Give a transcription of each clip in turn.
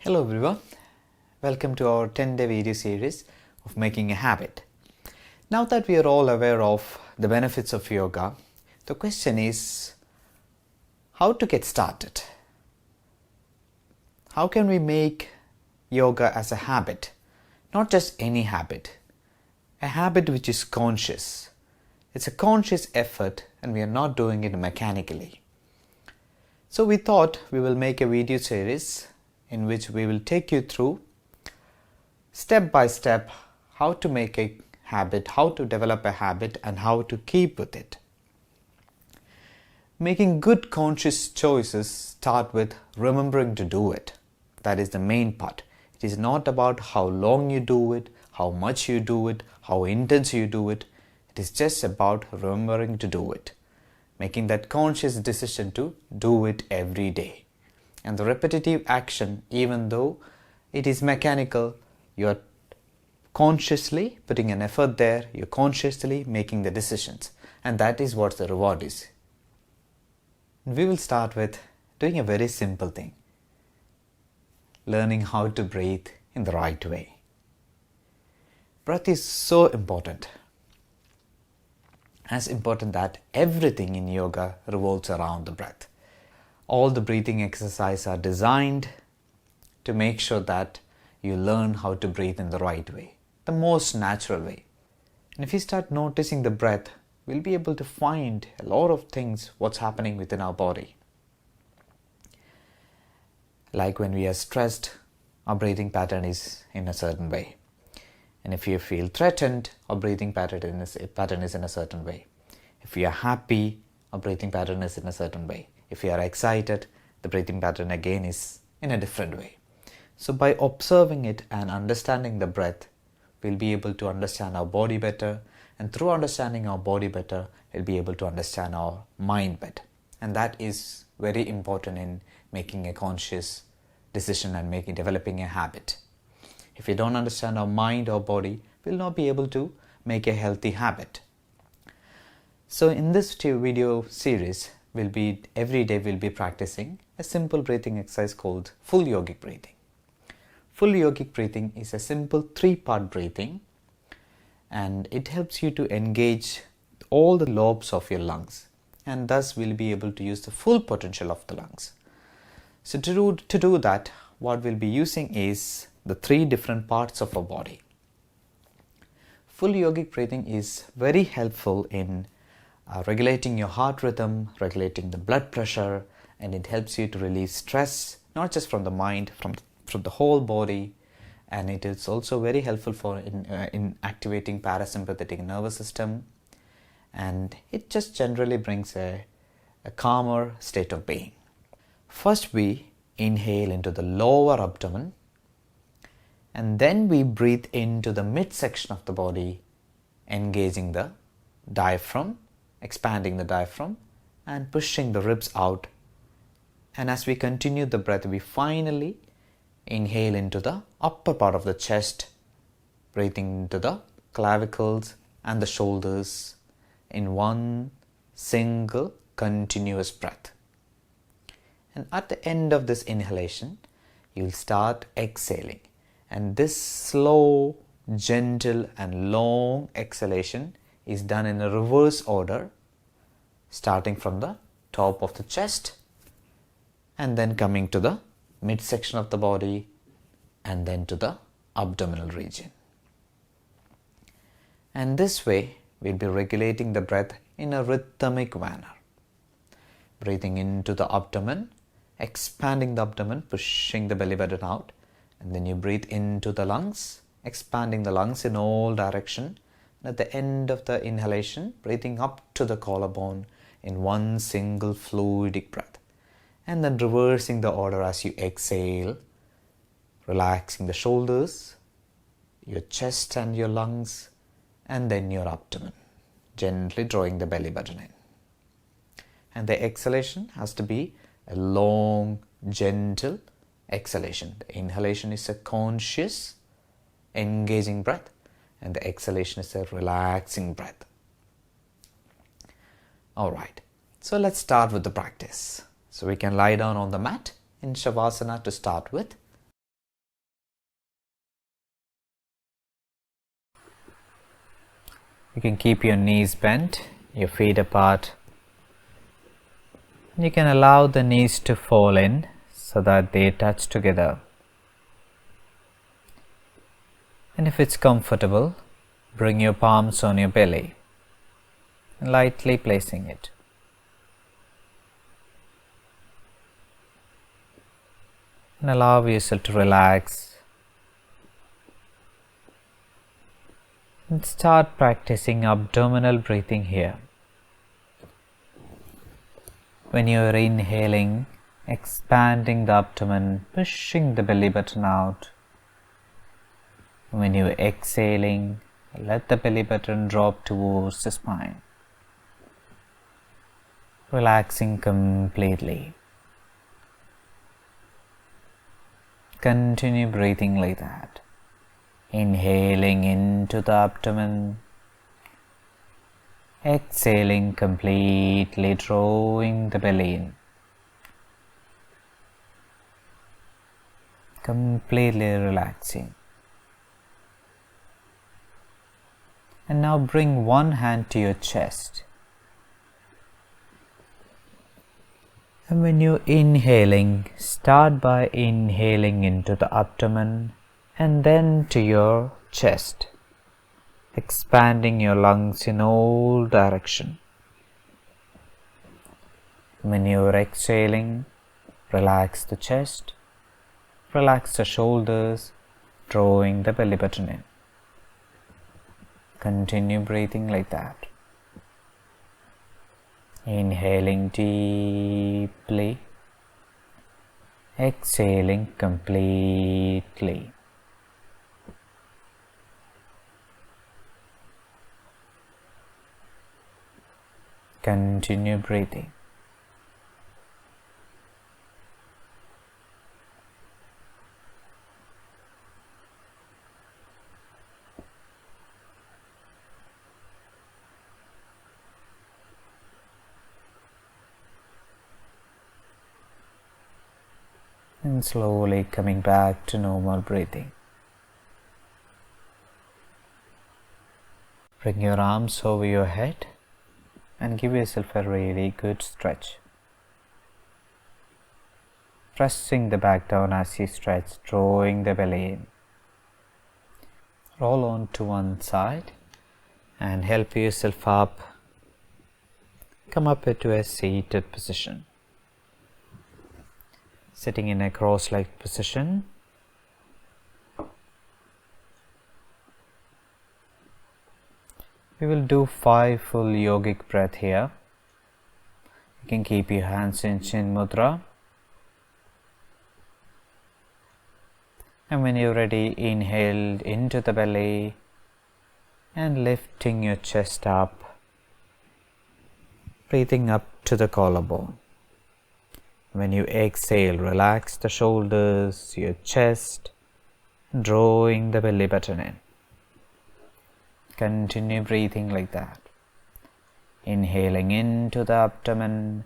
Hello everyone, welcome to our 10-day video series of making a habit. Now that we are all aware of the benefits of yoga, the question is how to get started. How can we make yoga as a habit, not just any habit, a habit which is conscious. It's a conscious effort and we are not doing it mechanically. So we thought we will make a video series in which we will take you through step by step how to make a habit, how to develop a habit and how to keep with it. Making good conscious choices start with remembering to do it. That is the main part. It is not about how long you do it, how much you do it, how intense you do it. It is just about remembering to do it. Making that conscious decision to do it every day. And the repetitive action, even though it is mechanical, you are consciously putting an effort there, you're consciously making the decisions. And that is what the reward is. We will start with doing a very simple thing. Learning how to breathe in the right way. Breath is so important. As important that everything in yoga revolves around the breath. All the breathing exercises are designed to make sure that you learn how to breathe in the right way, the most natural way. And if you start noticing the breath, we'll be able to find a lot of things, what's happening within our body. Like when we are stressed, our breathing pattern is in a certain way. And if you feel threatened, our breathing pattern is in a certain way. If you are happy, our breathing pattern is in a certain way. If you are excited, the breathing pattern again is in a different way. So by observing it and understanding the breath, we'll be able to understand our body better. And through understanding our body better, we'll be able to understand our mind better. And that is very important in making a conscious decision and developing a habit. If we don't understand our mind or body, we'll not be able to make a healthy habit. So in this video series, every day we'll be practicing a simple breathing exercise called full yogic breathing. Full yogic breathing is a simple 3-part breathing and it helps you to engage all the lobes of your lungs and thus we'll be able to use the full potential of the lungs. So to do that, what we'll be using is the 3 different parts of our body. Full yogic breathing is very helpful in regulating your heart rhythm, regulating the blood pressure, and it helps you to release stress, not just from the mind, from the whole body. And it is also very helpful in activating parasympathetic nervous system. And it just generally brings a calmer state of being. First we inhale into the lower abdomen. And then we breathe into the midsection of the body, engaging the diaphragm, expanding the diaphragm and pushing the ribs out. And as we continue the breath, we finally inhale into the upper part of the chest, breathing into the clavicles and the shoulders in one single continuous breath. And at the end of this inhalation, you'll start exhaling. And this slow, gentle and long exhalation is done in a reverse order, starting from the top of the chest and then coming to the midsection of the body and then to the abdominal region. And this way, we'll be regulating the breath in a rhythmic manner. Breathing into the abdomen, expanding the abdomen, pushing the belly button out. And then you breathe into the lungs, expanding the lungs in all directions. And at the end of the inhalation, breathing up to the collarbone in one single fluidic breath. And then reversing the order as you exhale, relaxing the shoulders, your chest and your lungs, and then your abdomen, gently drawing the belly button in. And the exhalation has to be a long, gentle exhalation. The inhalation is a conscious, engaging breath, and the exhalation is a relaxing breath. Alright, so let's start with the practice. So we can lie down on the mat in Shavasana to start with. You can keep your knees bent, your feet apart. You can allow the knees to fall in so that they touch together. And if it's comfortable, bring your palms on your belly, lightly placing it. And allow yourself to relax. And start practicing abdominal breathing here. When you are inhaling, expanding the abdomen, pushing the belly button out. When you are exhaling, let the belly button drop towards the spine, relaxing completely. Continue breathing like that. Inhaling into the abdomen, exhaling completely, drawing the belly in. Completely relaxing. And now bring one hand to your chest. And when you're inhaling, start by inhaling into the abdomen and then to your chest, expanding your lungs in all directions. When you're exhaling, relax the chest, relax the shoulders, drawing the belly button in. Continue breathing like that. Inhaling deeply, exhaling completely. Continue breathing. And slowly coming back to normal breathing. Bring your arms over your head and give yourself a really good stretch. Pressing the back down as you stretch, drawing the belly in. Roll on to one side and help yourself up. Come up into a seated position. Sitting in a cross-legged position. We will do 5 full yogic breath here. You can keep your hands in Chin Mudra. And when you're ready, inhale into the belly and lifting your chest up, breathing up to the collarbone. When you exhale, relax the shoulders, your chest, drawing the belly button in. Continue breathing like that. Inhaling into the abdomen,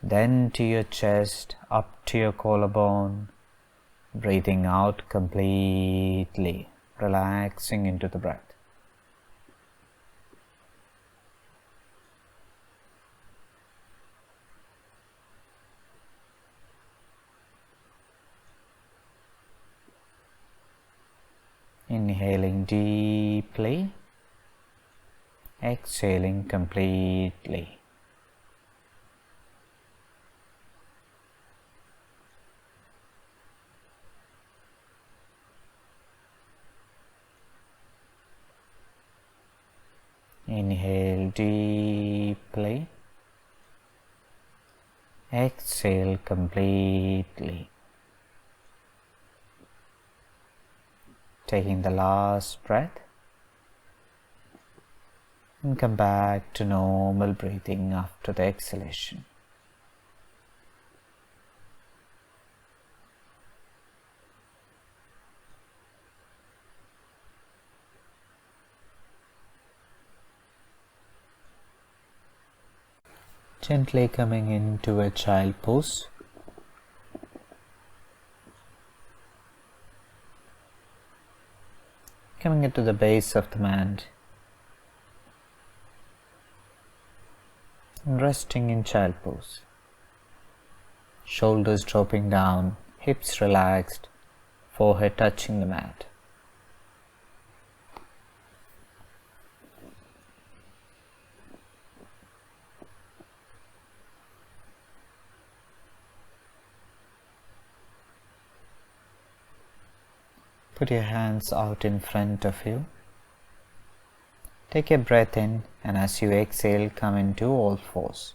then to your chest, up to your collarbone. Breathing out completely, relaxing into the breath. Inhaling deeply, exhaling completely. Inhale deeply, exhale completely. Taking the last breath and come back to normal breathing after the exhalation. Gently coming into a child pose. Coming into the base of the mat. and resting in child pose. Shoulders dropping down, hips relaxed, forehead touching the mat. Put your hands out in front of you. Take a breath in, and as you exhale, come into all fours.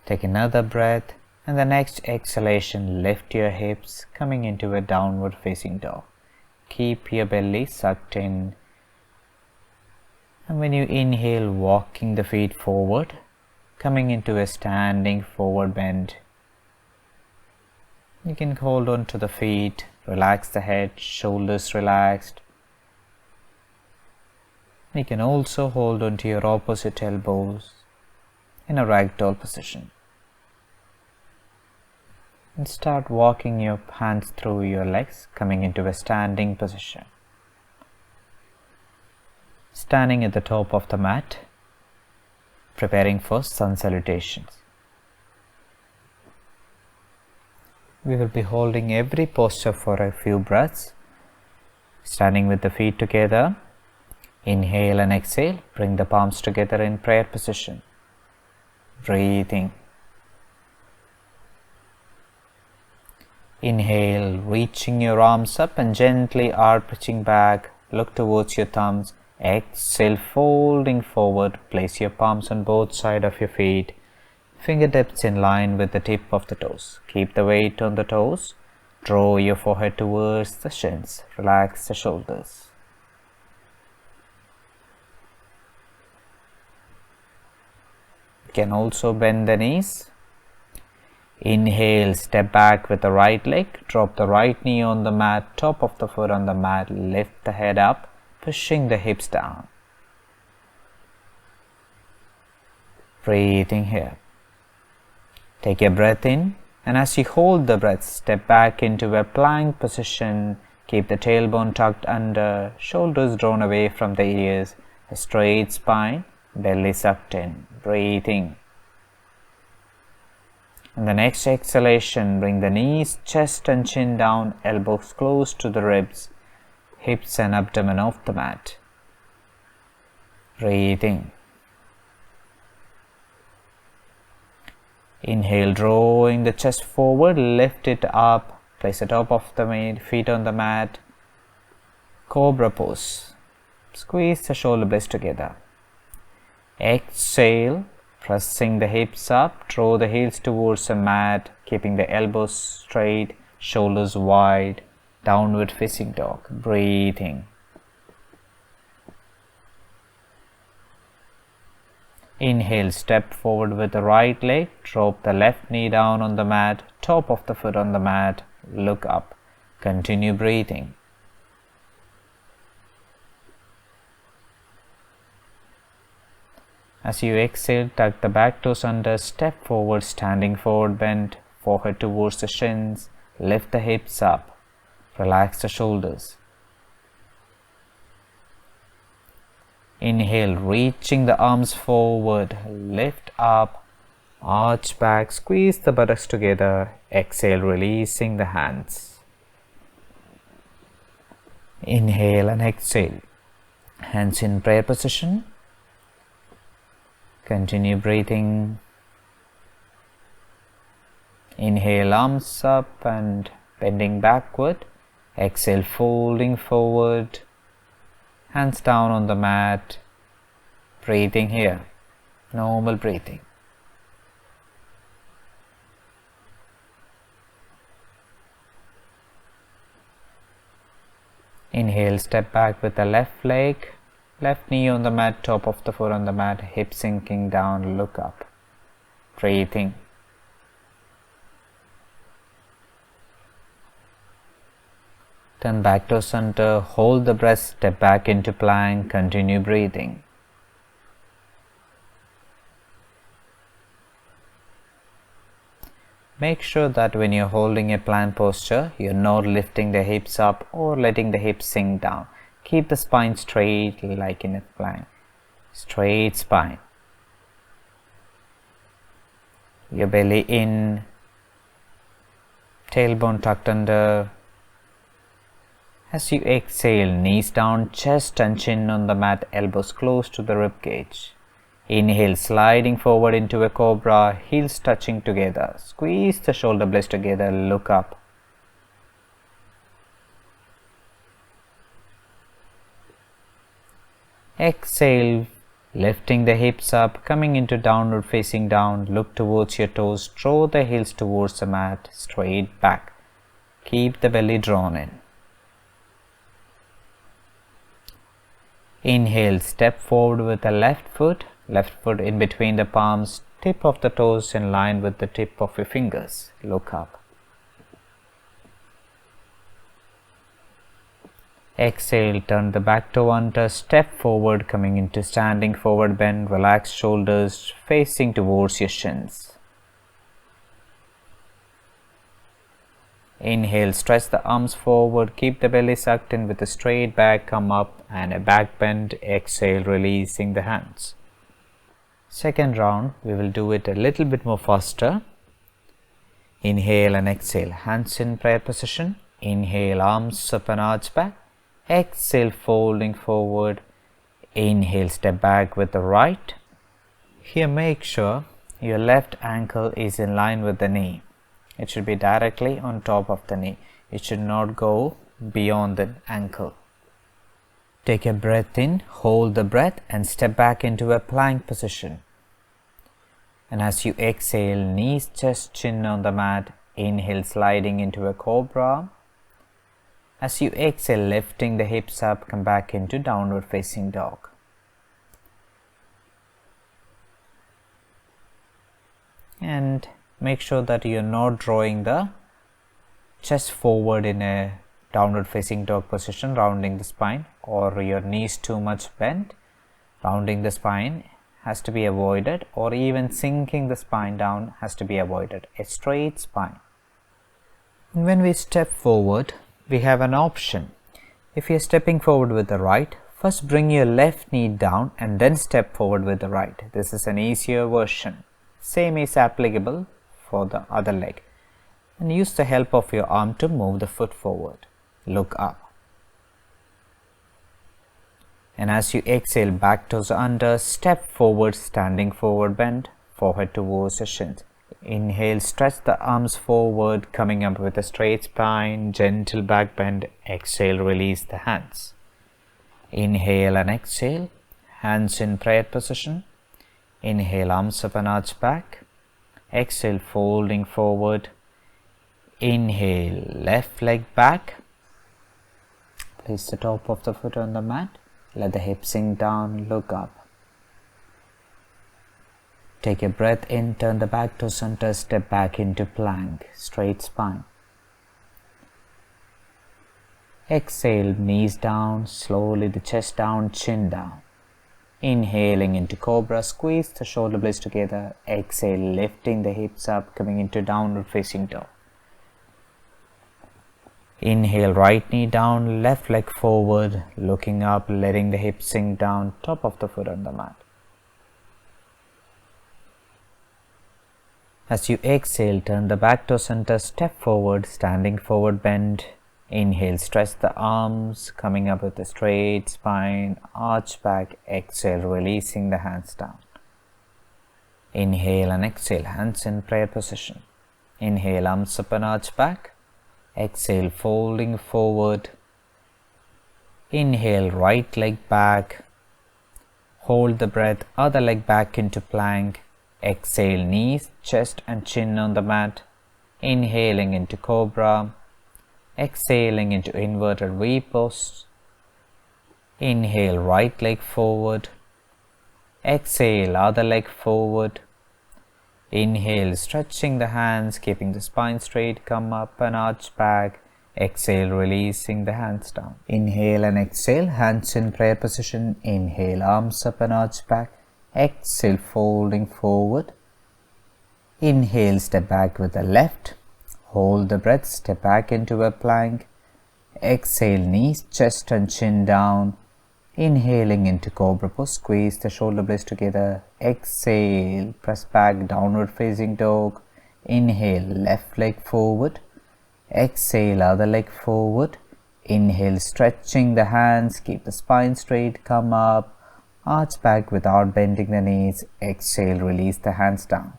Take another breath, and the next exhalation, lift your hips, coming into a downward facing dog. Keep your belly sucked in. And when you inhale, walking the feet forward, coming into a standing forward bend. You can hold on to the feet, relax the head, shoulders relaxed. You can also hold on to your opposite elbows in a ragdoll position. And start walking your hands through your legs, coming into a standing position. Standing at the top of the mat, preparing for sun salutations. We will be holding every posture for a few breaths. Standing with the feet together. Inhale and exhale, bring the palms together in prayer position. Breathing. Inhale, reaching your arms up and gently arching back, look towards your thumbs. Exhale, folding forward, place your palms on both sides of your feet, fingertips in line with the tip of the toes. Keep the weight on the toes, draw your forehead towards the shins, relax the shoulders. Can also bend the knees. Inhale, step back with the right leg, drop the right knee on the mat, top of the foot on the mat, lift the head up, pushing the hips down. Breathing here. Take a breath in, and as you hold the breath, step back into a plank position. Keep the tailbone tucked under, shoulders drawn away from the ears, a straight spine, belly sucked in. Breathing. And the next exhalation, bring the knees, chest and chin down, elbows close to the ribs, hips and abdomen off the mat. Breathing. Inhale, drawing the chest forward, lift it up, place the top of the feet on the mat. Cobra pose. Squeeze the shoulder blades together. Exhale, pressing the hips up, draw the heels towards the mat, keeping the elbows straight, shoulders wide, downward facing dog. Breathing. Inhale, step forward with the right leg, drop the left knee down on the mat, top of the foot on the mat, look up. Continue breathing. As you exhale, tuck the back toes under, step forward, standing forward bend, forehead towards the shins, lift the hips up, relax the shoulders. Inhale, reaching the arms forward, lift up, arch back, squeeze the buttocks together. Exhale, releasing the hands. Inhale and exhale. Hands in prayer position. Continue breathing. Inhale, arms up and bending backward. Exhale, folding forward. Hands down on the mat. Breathing here. Normal breathing. Inhale, step back with the left leg. Left knee on the mat, top of the foot on the mat, hip sinking down, look up. Breathing. Turn back to center, hold the breath, step back into plank, continue breathing. Make sure that when you're holding a plank posture, you're not lifting the hips up or letting the hips sink down. Keep the spine straight like in a plank. Straight spine. Your belly in, tailbone tucked under. As you exhale, knees down, chest and chin on the mat, elbows close to the rib cage. Inhale, sliding forward into a cobra, heels touching together. Squeeze the shoulder blades together, look up. Exhale, lifting the hips up, coming into downward facing down. Look towards your toes, draw the heels towards the mat, straight back. Keep the belly drawn in. Inhale, step forward with the left foot in between the palms, tip of the toes in line with the tip of your fingers. Look up. Exhale, turn the back toe under, step forward, coming into standing forward bend, relax shoulders facing towards your shins. Inhale, stretch the arms forward, keep the belly sucked in with a straight back, come up and a back bend. Exhale, releasing the hands. Second round, we will do it a little bit more faster. Inhale and exhale, hands in prayer position. Inhale, arms up and arch back. Exhale, folding forward. Inhale, step back with the right. Here, make sure your left ankle is in line with the knee. It should be directly on top of the knee. It should not go beyond the ankle. Take a breath in, hold the breath and step back into a plank position. And as you exhale, knees, chest, chin on the mat. Inhale, sliding into a cobra. As you exhale, lifting the hips up, come back into downward facing dog. And make sure that you are not drawing the chest forward in a downward facing dog position, rounding the spine, or your knees too much bent. Rounding the spine has to be avoided, or even sinking the spine down has to be avoided. A straight spine. And when we step forward, we have an option. If you are stepping forward with the right, first bring your left knee down and then step forward with the right. This is an easier version. Same is applicable for the other leg, and use the help of your arm to move the foot forward. Look up. And as you exhale, back toes under, step forward, standing forward bend, forehead towards the shins. Inhale, stretch the arms forward, coming up with a straight spine, gentle back bend. Exhale, release the hands. Inhale and exhale, hands in prayer position. Inhale, arms up and arch back. Exhale, folding forward. Inhale, left leg back. Place the top of the foot on the mat. Let the hips sink down, look up. Take a breath in, turn the back to center, step back into plank, straight spine. Exhale, knees down, slowly the chest down, chin down. Inhaling into Cobra, squeeze the shoulder blades together. Exhale, lifting the hips up, coming into downward facing dog. Inhale, right knee down, left leg forward, looking up, letting the hips sink down, top of the foot on the mat. As you exhale, turn the back to center, step forward, standing forward bend. Inhale, stretch the arms, coming up with a straight spine, arch back. Exhale, releasing the hands down. Inhale and exhale, hands in prayer position. Inhale, arms up and arch back. Exhale, folding forward. Inhale, right leg back. Hold the breath, other leg back into plank. Exhale, knees, chest and chin on the mat. Inhaling into Cobra. Exhaling into inverted V pose. Inhale, right leg forward. Exhale, other leg forward. Inhale, stretching the hands, keeping the spine straight, come up and arch back. Exhale, releasing the hands down. Inhale and exhale, hands in prayer position. Inhale, arms up and arch back. Exhale, folding forward. Inhale, step back with the left. Hold the breath, step back into a plank. Exhale, knees, chest and chin down. Inhaling into Cobra pose, squeeze the shoulder blades together. Exhale, press back, downward facing dog. Inhale, left leg forward. Exhale, other leg forward. Inhale, stretching the hands, keep the spine straight, come up, arch back without bending the knees. Exhale, release the hands down.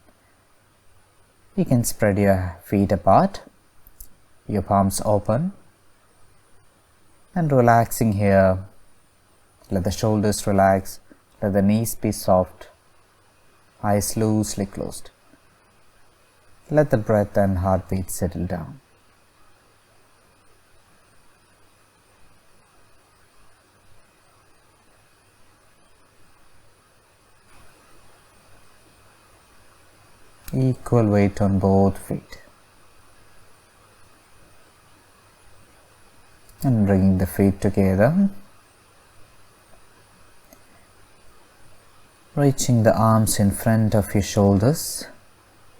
You can spread your feet apart, your palms open, and relaxing here. Let the shoulders relax, let the knees be soft, eyes loosely closed. Let the breath and heartbeat settle down. Equal weight on both feet. And bringing the feet together. Reaching the arms in front of your shoulders,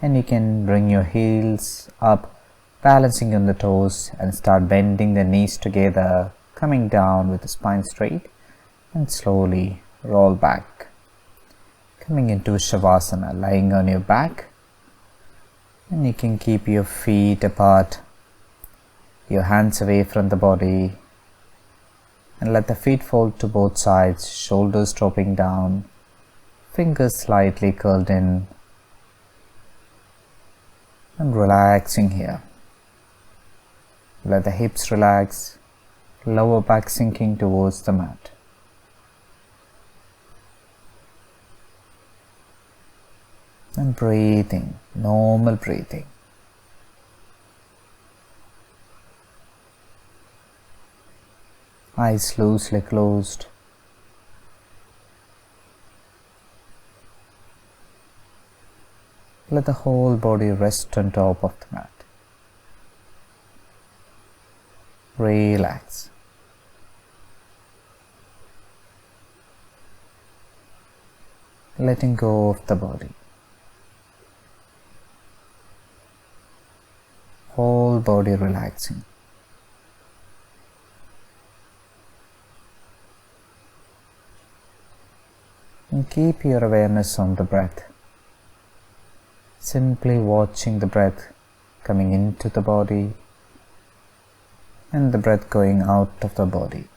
and you can bring your heels up, balancing on the toes, and start bending the knees together, coming down with the spine straight, and slowly roll back. Coming into Shavasana, lying on your back, and you can keep your feet apart, your hands away from the body, and let the feet fold to both sides, shoulders dropping down, fingers slightly curled in, and relaxing here. Let the hips relax, lower back sinking towards the mat. And breathing, normal breathing. Eyes loosely closed. Let the whole body rest on top of the mat. Relax. Letting go of the body. Whole body relaxing. And keep your awareness on the breath. Simply watching the breath coming into the body and the breath going out of the body.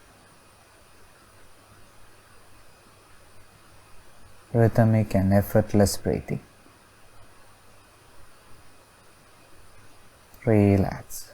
Rhythmic and effortless breathing. Relax.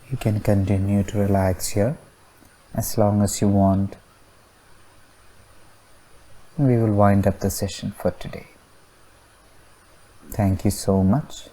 You can continue to relax here as long as you want. We will wind up the session for today. Thank you so much.